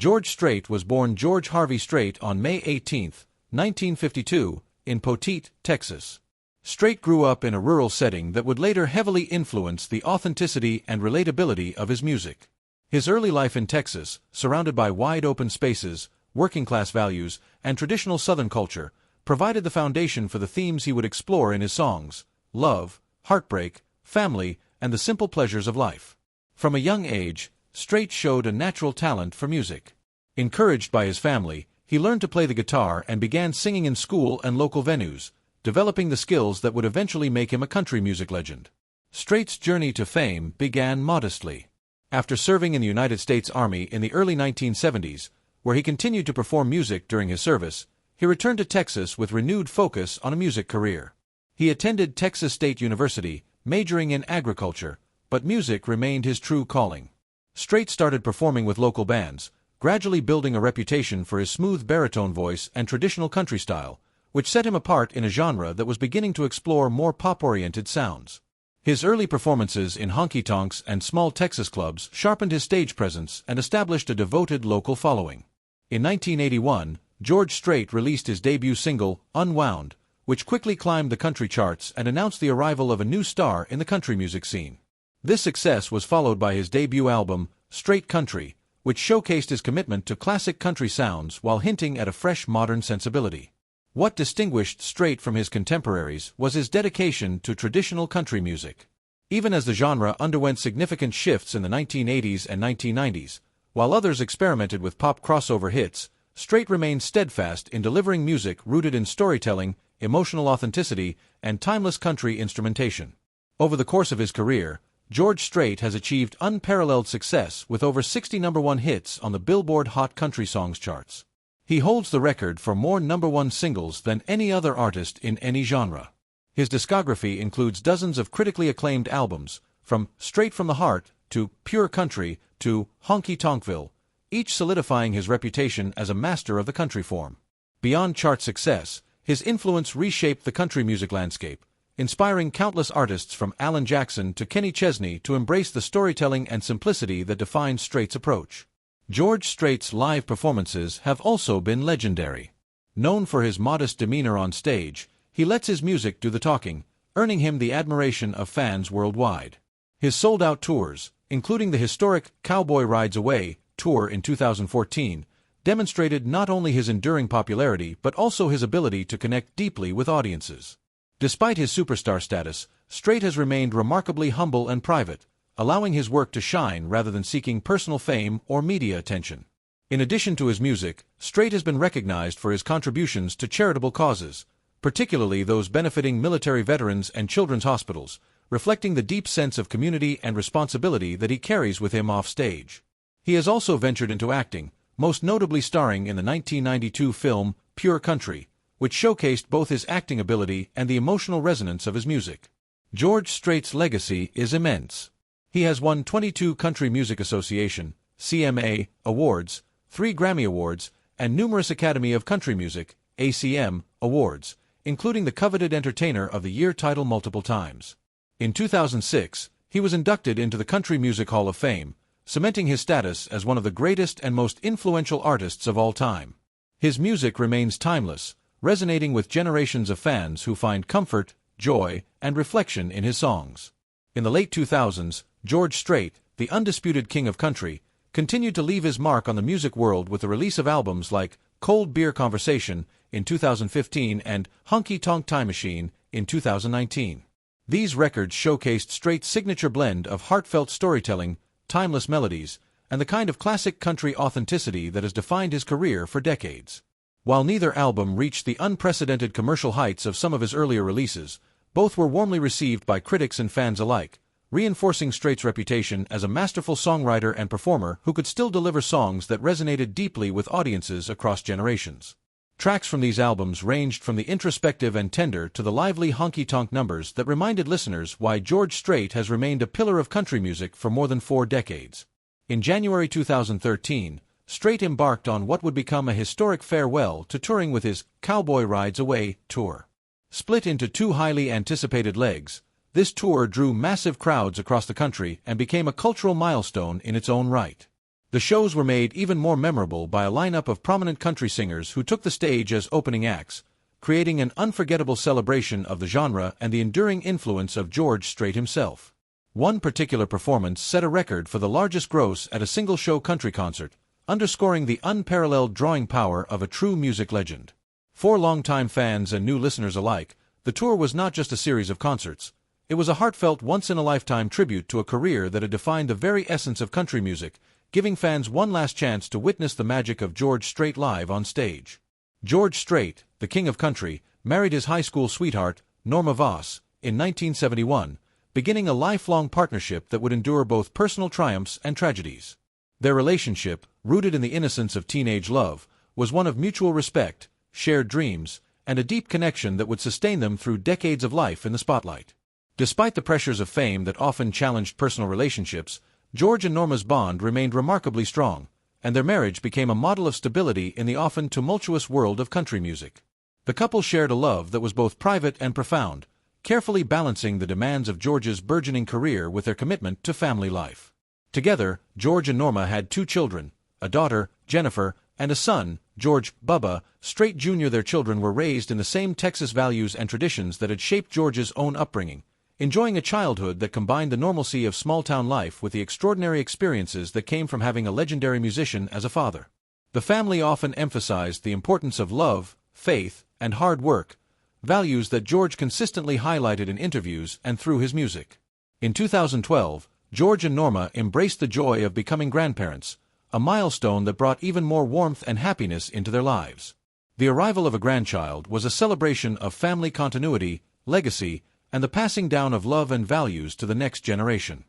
George Strait was born George Harvey Strait on May 18, 1952, in Poteet, Texas. Strait grew up in a rural setting that would later heavily influence the authenticity and relatability of his music. His early life in Texas, surrounded by wide-open spaces, working-class values, and traditional Southern culture, provided the foundation for the themes he would explore in his songs: love, heartbreak, family, and the simple pleasures of life. From a young age, Strait showed a natural talent for music. Encouraged by his family, he learned to play the guitar and began singing in school and local venues, developing the skills that would eventually make him a country music legend. Strait's journey to fame began modestly. After serving in the United States Army in the early 1970s, where he continued to perform music during his service, he returned to Texas with renewed focus on a music career. He attended Texas State University, majoring in agriculture, but music remained his true calling. Strait started performing with local bands, gradually building a reputation for his smooth baritone voice and traditional country style, which set him apart in a genre that was beginning to explore more pop-oriented sounds. His early performances in honky-tonks and small Texas clubs sharpened his stage presence and established a devoted local following. In 1981, George Strait released his debut single, Unwound, which quickly climbed the country charts and announced the arrival of a new star in the country music scene. This success was followed by his debut album, Strait Country, which showcased his commitment to classic country sounds while hinting at a fresh modern sensibility. What distinguished Strait from his contemporaries was his dedication to traditional country music. Even as the genre underwent significant shifts in the 1980s and 1990s, while others experimented with pop crossover hits, Strait remained steadfast in delivering music rooted in storytelling, emotional authenticity, and timeless country instrumentation. Over the course of his career, George Strait has achieved unparalleled success with over 60 #1 hits on the Billboard Hot Country Songs charts. He holds the record for more #1 singles than any other artist in any genre. His discography includes dozens of critically acclaimed albums, from Straight from the Heart to Pure Country to Honky Tonkville, each solidifying his reputation as a master of the country form. Beyond chart success, his influence reshaped the country music landscape, inspiring countless artists from Alan Jackson to Kenny Chesney to embrace the storytelling and simplicity that defined Strait's approach. George Strait's live performances have also been legendary. Known for his modest demeanor on stage, he lets his music do the talking, earning him the admiration of fans worldwide. His sold-out tours, including the historic Cowboy Rides Away tour in 2014, demonstrated not only his enduring popularity but also his ability to connect deeply with audiences. Despite his superstar status, Strait has remained remarkably humble and private, allowing his work to shine rather than seeking personal fame or media attention. In addition to his music, Strait has been recognized for his contributions to charitable causes, particularly those benefiting military veterans and children's hospitals, reflecting the deep sense of community and responsibility that he carries with him off stage. He has also ventured into acting, most notably starring in the 1992 film Pure Country, which showcased both his acting ability and the emotional resonance of his music. George Strait's legacy is immense. He has won 22 Country Music Association (CMA) awards, 3 Grammy Awards, and numerous Academy of Country Music (ACM) awards, including the coveted Entertainer of the Year title multiple times. In 2006, he was inducted into the Country Music Hall of Fame, cementing his status as one of the greatest and most influential artists of all time. His music remains timeless, resonating with generations of fans who find comfort, joy, and reflection in his songs. In the late 2000s, George Strait, the undisputed king of country, continued to leave his mark on the music world with the release of albums like Cold Beer Conversation in 2015 and Honky Tonk Time Machine in 2019. These records showcased Strait's signature blend of heartfelt storytelling, timeless melodies, and the kind of classic country authenticity that has defined his career for decades. While neither album reached the unprecedented commercial heights of some of his earlier releases, both were warmly received by critics and fans alike, reinforcing Strait's reputation as a masterful songwriter and performer who could still deliver songs that resonated deeply with audiences across generations. Tracks from these albums ranged from the introspective and tender to the lively honky-tonk numbers that reminded listeners why George Strait has remained a pillar of country music for more than 4 decades. In January 2013, Strait embarked on what would become a historic farewell to touring with his Cowboy Rides Away tour. Split into 2 highly anticipated legs, this tour drew massive crowds across the country and became a cultural milestone in its own right. The shows were made even more memorable by a lineup of prominent country singers who took the stage as opening acts, creating an unforgettable celebration of the genre and the enduring influence of George Strait himself. One particular performance set a record for the largest gross at a single-show country concert, underscoring the unparalleled drawing power of a true music legend. For longtime fans and new listeners alike, the tour was not just a series of concerts. It was a heartfelt once-in-a-lifetime tribute to a career that had defined the very essence of country music, giving fans one last chance to witness the magic of George Strait live on stage. George Strait, the king of country, married his high school sweetheart, Norma Voss, in 1971, beginning a lifelong partnership that would endure both personal triumphs and tragedies. Their relationship, rooted in the innocence of teenage love, was one of mutual respect, shared dreams, and a deep connection that would sustain them through decades of life in the spotlight. Despite the pressures of fame that often challenged personal relationships, George and Norma's bond remained remarkably strong, and their marriage became a model of stability in the often tumultuous world of country music. The couple shared a love that was both private and profound, carefully balancing the demands of George's burgeoning career with their commitment to family life. Together, George and Norma had 2 children, a daughter, Jennifer, and a son, George "Bubba" Strait Jr. Their children were raised in the same Texas values and traditions that had shaped George's own upbringing, enjoying a childhood that combined the normalcy of small-town life with the extraordinary experiences that came from having a legendary musician as a father. The family often emphasized the importance of love, faith, and hard work, values that George consistently highlighted in interviews and through his music. In 2012, George and Norma embraced the joy of becoming grandparents, a milestone that brought even more warmth and happiness into their lives. The arrival of a grandchild was a celebration of family continuity, legacy, and the passing down of love and values to the next generation.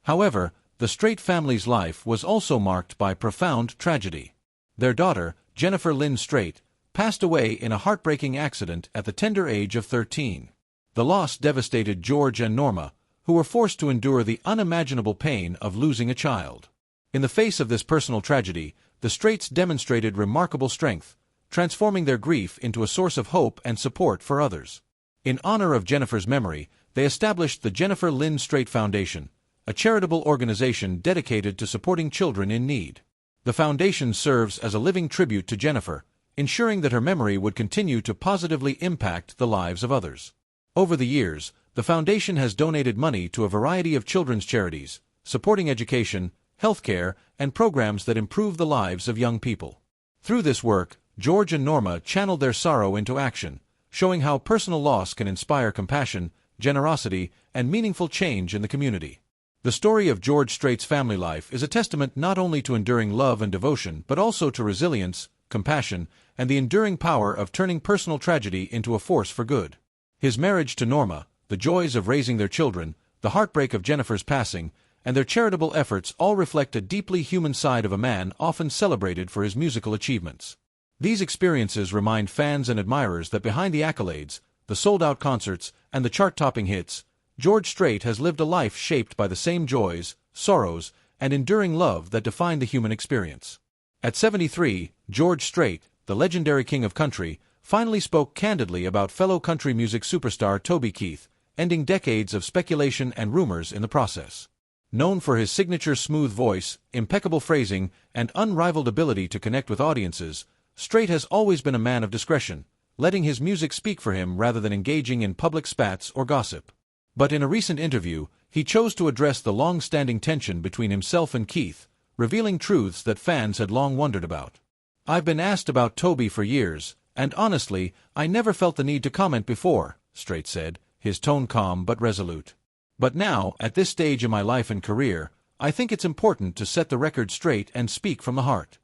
However, the Strait family's life was also marked by profound tragedy. Their daughter, Jennifer Lynn Strait, passed away in a heartbreaking accident at the tender age of 13. The loss devastated George and Norma, who were forced to endure the unimaginable pain of losing a child. In the face of this personal tragedy, the Straits demonstrated remarkable strength, transforming their grief into a source of hope and support for others. In honor of Jennifer's memory, they established the Jennifer Lynn Strait Foundation, a charitable organization dedicated to supporting children in need. The foundation serves as a living tribute to Jennifer, ensuring that her memory would continue to positively impact the lives of others. Over the years, the foundation has donated money to a variety of children's charities, supporting education, healthcare, and programs that improve the lives of young people. Through this work, George and Norma channeled their sorrow into action, showing how personal loss can inspire compassion, generosity, and meaningful change in the community. The story of George Strait's family life is a testament not only to enduring love and devotion but also to resilience, compassion, and the enduring power of turning personal tragedy into a force for good. His marriage to Norma, the joys of raising their children, the heartbreak of Jennifer's passing, and their charitable efforts all reflect a deeply human side of a man often celebrated for his musical achievements. These experiences remind fans and admirers that behind the accolades, the sold-out concerts, and the chart-topping hits, George Strait has lived a life shaped by the same joys, sorrows, and enduring love that define the human experience. At 73, George Strait, the legendary king of country, finally spoke candidly about fellow country music superstar Toby Keith, ending decades of speculation and rumors in the process. Known for his signature smooth voice, impeccable phrasing, and unrivaled ability to connect with audiences, Strait has always been a man of discretion, letting his music speak for him rather than engaging in public spats or gossip. But in a recent interview, he chose to address the long-standing tension between himself and Keith, revealing truths that fans had long wondered about. "I've been asked about Toby for years, and honestly, I never felt the need to comment before," Strait said, his tone calm but resolute. "But now, at this stage in my life and career, I think it's important to set the record straight and speak from the heart."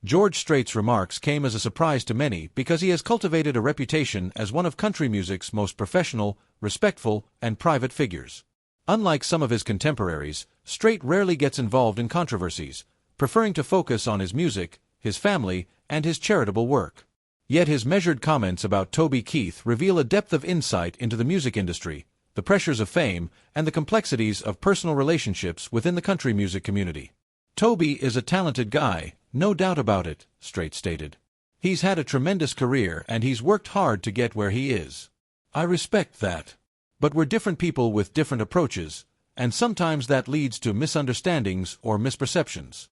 George Strait's remarks came as a surprise to many because he has cultivated a reputation as one of country music's most professional, respectful, and private figures. Unlike some of his contemporaries, Strait rarely gets involved in controversies, preferring to focus on his music, his family, and his charitable work. Yet his measured comments about Toby Keith reveal a depth of insight into the music industry, the pressures of fame, and the complexities of personal relationships within the country music community. "Toby is a talented guy, no doubt about it," Strait stated. "He's had a tremendous career and he's worked hard to get where he is. I respect that. But we're different people with different approaches, and sometimes that leads to misunderstandings or misperceptions."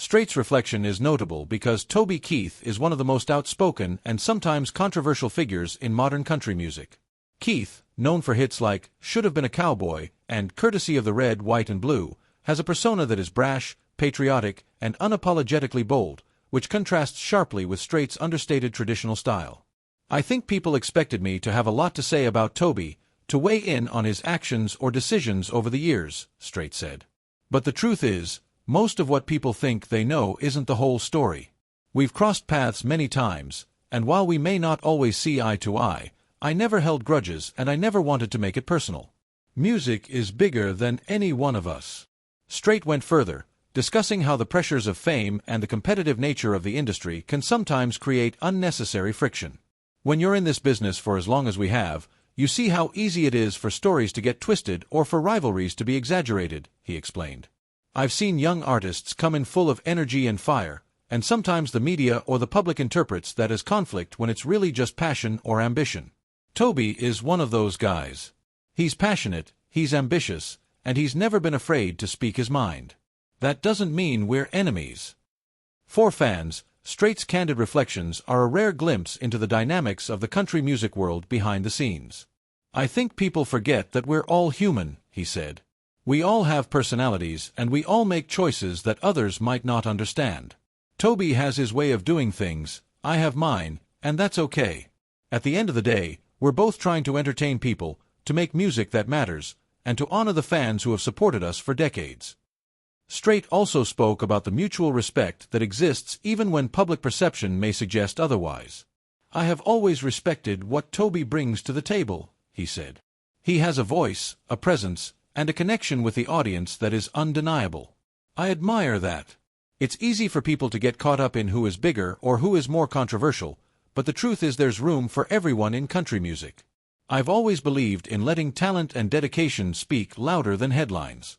Strait's reflection is notable because Toby Keith is one of the most outspoken and sometimes controversial figures in modern country music. Keith, known for hits like "Should Have Been a Cowboy" and "Courtesy of the Red, White and Blue," has a persona that is brash, patriotic, and unapologetically bold, which contrasts sharply with Strait's understated traditional style. "I think people expected me to have a lot to say about Toby, to weigh in on his actions or decisions over the years," Strait said. "But the truth is, most of what people think they know isn't the whole story. We've crossed paths many times, and while we may not always see eye to eye, I never held grudges and I never wanted to make it personal. Music is bigger than any one of us." Strait went further, discussing how the pressures of fame and the competitive nature of the industry can sometimes create unnecessary friction. "When you're in this business for as long as we have, you see how easy it is for stories to get twisted or for rivalries to be exaggerated," he explained. "I've seen young artists come in full of energy and fire, and sometimes the media or the public interprets that as conflict when it's really just passion or ambition. Toby is one of those guys. He's passionate, he's ambitious, and he's never been afraid to speak his mind. That doesn't mean we're enemies." For fans, Strait's candid reflections are a rare glimpse into the dynamics of the country music world behind the scenes. "I think people forget that we're all human," he said. "We all have personalities and we all make choices that others might not understand. Toby has his way of doing things, I have mine, and that's okay. At the end of the day, we're both trying to entertain people, to make music that matters, and to honor the fans who have supported us for decades." Strait also spoke about the mutual respect that exists even when public perception may suggest otherwise. "I have always respected what Toby brings to the table," he said. "He has a voice, a presence, and a connection with the audience that is undeniable. I admire that. It's easy for people to get caught up in who is bigger or who is more controversial, but the truth is there's room for everyone in country music. I've always believed in letting talent and dedication speak louder than headlines."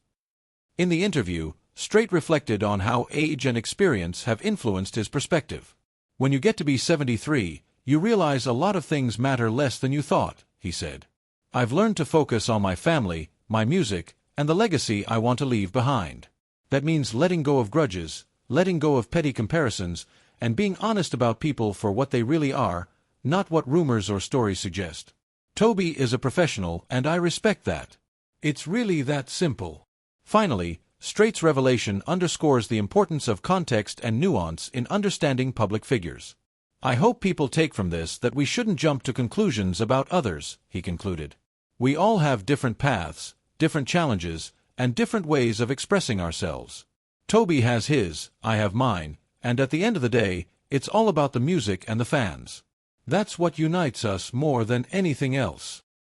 In the interview, Strait reflected on how age and experience have influenced his perspective. "When you get to be 73, you realize a lot of things matter less than you thought," he said. "I've learned to focus on my family, my music, and the legacy I want to leave behind. That means letting go of grudges, letting go of petty comparisons, and being honest about people for what they really are, not what rumors or stories suggest. Toby is a professional and I respect that. It's really that simple." Finally, Strait's revelation underscores the importance of context and nuance in understanding public figures. "I hope people take from this that we shouldn't jump to conclusions about others," he concluded. "We all have different paths, different challenges, and different ways of expressing ourselves. Toby has his, I have mine, and at the end of the day, it's all about the music and the fans. That's what unites us more than anything else."